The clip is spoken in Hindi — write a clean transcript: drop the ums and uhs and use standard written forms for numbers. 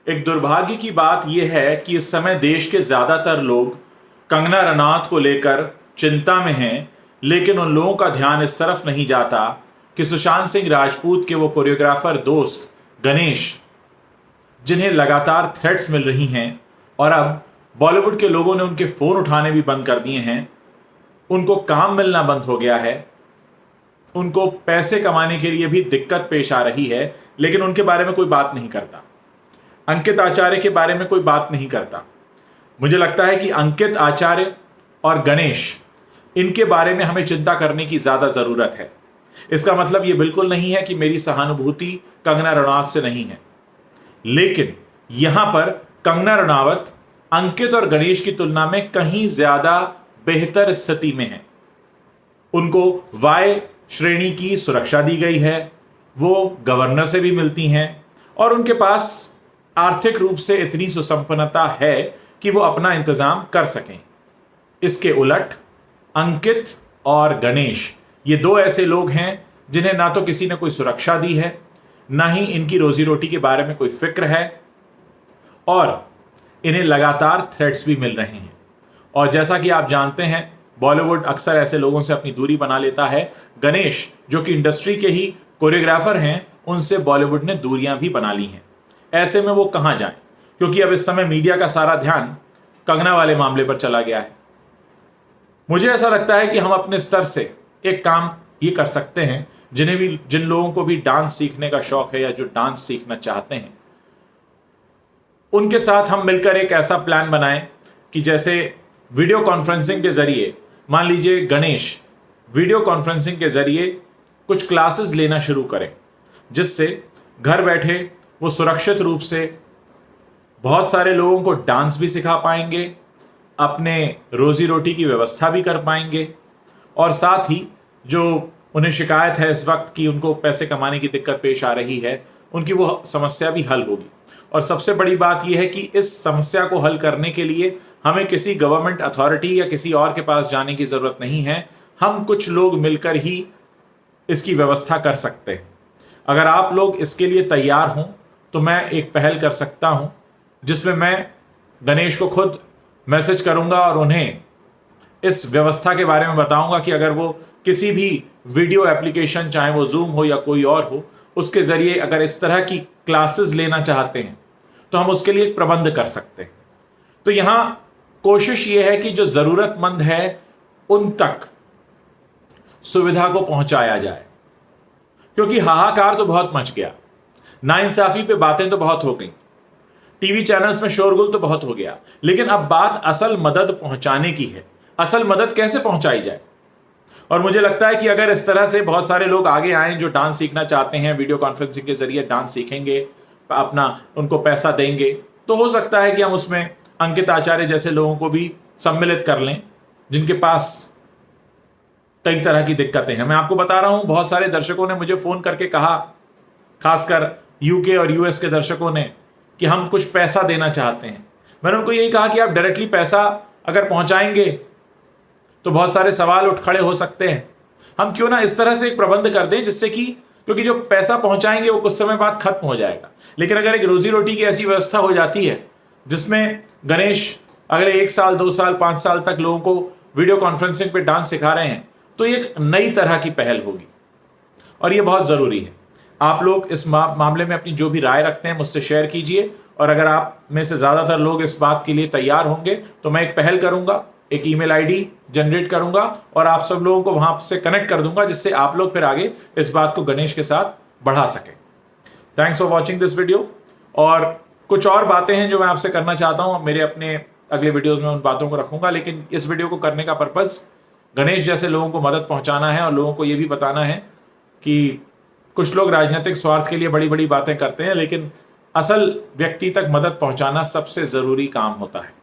एक दुर्भाग्य की बात यह है कि इस समय देश के ज़्यादातर लोग कंगना रनौत को लेकर चिंता में हैं, लेकिन उन लोगों का ध्यान इस तरफ नहीं जाता कि सुशांत सिंह राजपूत के वो कोरियोग्राफर दोस्त गणेश, जिन्हें लगातार थ्रेट्स मिल रही हैं और अब बॉलीवुड के लोगों ने उनके फ़ोन उठाने भी बंद कर दिए हैं, उनको काम मिलना बंद हो गया है, उनको पैसे कमाने के लिए भी दिक्कत पेश आ रही है, लेकिन उनके बारे में कोई बात नहीं करता। अंकित आचार्य के बारे में कोई बात नहीं करता। मुझे लगता है कि अंकित आचार्य और गणेश, इनके बारे में हमें चिंता करने की ज़्यादा ज़रूरत है। इसका मतलब ये बिल्कुल नहीं है कि मेरी सहानुभूति कंगना रनौत से नहीं है, लेकिन यहां पर कंगना रनौत अंकित और गणेश की तुलना में कहीं ज़्यादा बेहतर स्थिति में है। उनको वाई श्रेणी की सुरक्षा दी गई है, वो गवर्नर से भी मिलती हैं और उनके पास आर्थिक रूप से इतनी सुसंपन्नता है कि वो अपना इंतजाम कर सकें। इसके उलट अंकित और गणेश, ये दो ऐसे लोग हैं जिन्हें ना तो किसी ने कोई सुरक्षा दी है, ना ही इनकी रोजी रोटी के बारे में कोई फिक्र है और इन्हें लगातार थ्रेट्स भी मिल रहे हैं। और जैसा कि आप जानते हैं, बॉलीवुड अक्सर ऐसे लोगों से अपनी दूरी बना लेता है। गणेश, जो कि इंडस्ट्री के ही कोरियोग्राफर हैं, उनसे बॉलीवुड ने दूरियां भी बना ली हैं। ऐसे में वो कहां जाएं? क्योंकि अब इस समय मीडिया का सारा ध्यान कंगना वाले मामले पर चला गया है। मुझे ऐसा लगता है कि हम अपने स्तर से एक काम ये कर सकते हैं, जिन लोगों को भी डांस सीखने का शौक है या जो डांस सीखना चाहते हैं, उनके साथ हम मिलकर एक ऐसा प्लान बनाएं कि जैसे वीडियो कॉन्फ्रेंसिंग के जरिए, मान लीजिए गणेश वीडियो कॉन्फ्रेंसिंग के जरिए कुछ क्लासेस लेना शुरू करें, जिससे घर बैठे वो सुरक्षित रूप से बहुत सारे लोगों को डांस भी सिखा पाएंगे, अपने रोजी रोटी की व्यवस्था भी कर पाएंगे और साथ ही जो उन्हें शिकायत है इस वक्त कि उनको पैसे कमाने की दिक्कत पेश आ रही है, उनकी वो समस्या भी हल होगी। और सबसे बड़ी बात यह है कि इस समस्या को हल करने के लिए हमें किसी गवर्नमेंट अथॉरिटी या किसी और के पास जाने की ज़रूरत नहीं है। हम कुछ लोग मिलकर ही इसकी व्यवस्था कर सकते हैं। अगर आप लोग इसके लिए तैयार हों तो मैं एक पहल कर सकता हूं, जिसमें मैं गणेश को खुद मैसेज करूंगा और उन्हें इस व्यवस्था के बारे में बताऊंगा कि अगर वो किसी भी वीडियो एप्लीकेशन, चाहे वो जूम हो या कोई और हो, उसके ज़रिए अगर इस तरह की क्लासेस लेना चाहते हैं तो हम उसके लिए एक प्रबंध कर सकते हैं। तो यहाँ कोशिश ये है कि जो ज़रूरतमंद है उन तक सुविधा को पहुंचाया जाए, क्योंकि हाहाकार तो बहुत मच गया, नाइंसाफी पे बातें तो बहुत हो गई, टीवी चैनल्स में शोरगुल तो बहुत हो गया, लेकिन अब बात असल मदद पहुंचाने की है। असल मदद कैसे पहुंचाई जाए? और मुझे लगता है कि अगर इस तरह से बहुत सारे लोग आगे आए जो डांस सीखना चाहते हैं, वीडियो कॉन्फ्रेंसिंग के जरिए डांस सीखेंगे, अपना उनको पैसा देंगे, तो हो सकता है कि हम उसमें अंकित आचार्य जैसे लोगों को भी सम्मिलित कर लें, जिनके पास कई तरह की दिक्कतें हैं। मैं आपको बता रहा हूं, बहुत सारे दर्शकों ने मुझे फोन करके कहा, खासकर यूके और यूएस के दर्शकों ने, कि हम कुछ पैसा देना चाहते हैं। मैंने उनको यही कहा कि आप डायरेक्टली पैसा अगर पहुंचाएंगे तो बहुत सारे सवाल उठ खड़े हो सकते हैं। हम क्यों ना इस तरह से एक प्रबंध कर दें जिससे कि, क्योंकि जो पैसा पहुंचाएंगे वो कुछ समय बाद खत्म हो जाएगा, लेकिन अगर एक रोजी रोटी की ऐसी व्यवस्था हो जाती है जिसमें गणेश अगले 1 साल, 2 साल, 5 साल तक लोगों को वीडियो कॉन्फ्रेंसिंग पे डांस सिखा रहे हैं, तो ये एक नई तरह की पहल होगी और ये बहुत ज़रूरी है। आप लोग इस मामले में अपनी जो भी राय रखते हैं मुझसे शेयर कीजिए, और अगर आप में से ज़्यादातर लोग इस बात के लिए तैयार होंगे तो मैं एक पहल करूंगा, एक ईमेल आईडी जनरेट करूंगा और आप सब लोगों को वहां से कनेक्ट कर दूंगा, जिससे आप लोग फिर आगे इस बात को गणेश के साथ बढ़ा सकें। Thanks for watching this video. और कुछ और बातें हैं जो मैं आपसे करना चाहता हूँ, मेरे अपने अगले वीडियोज़ में उन बातों को रखूंगा, लेकिन इस वीडियो को करने का पर्पज़ गणेश जैसे लोगों को मदद पहुंचाना है और लोगों को ये भी बताना है कि कुछ लोग राजनीतिक स्वार्थ के लिए बड़ी बड़ी बातें करते हैं, लेकिन असल व्यक्ति तक मदद पहुंचाना सबसे ज़रूरी काम होता है।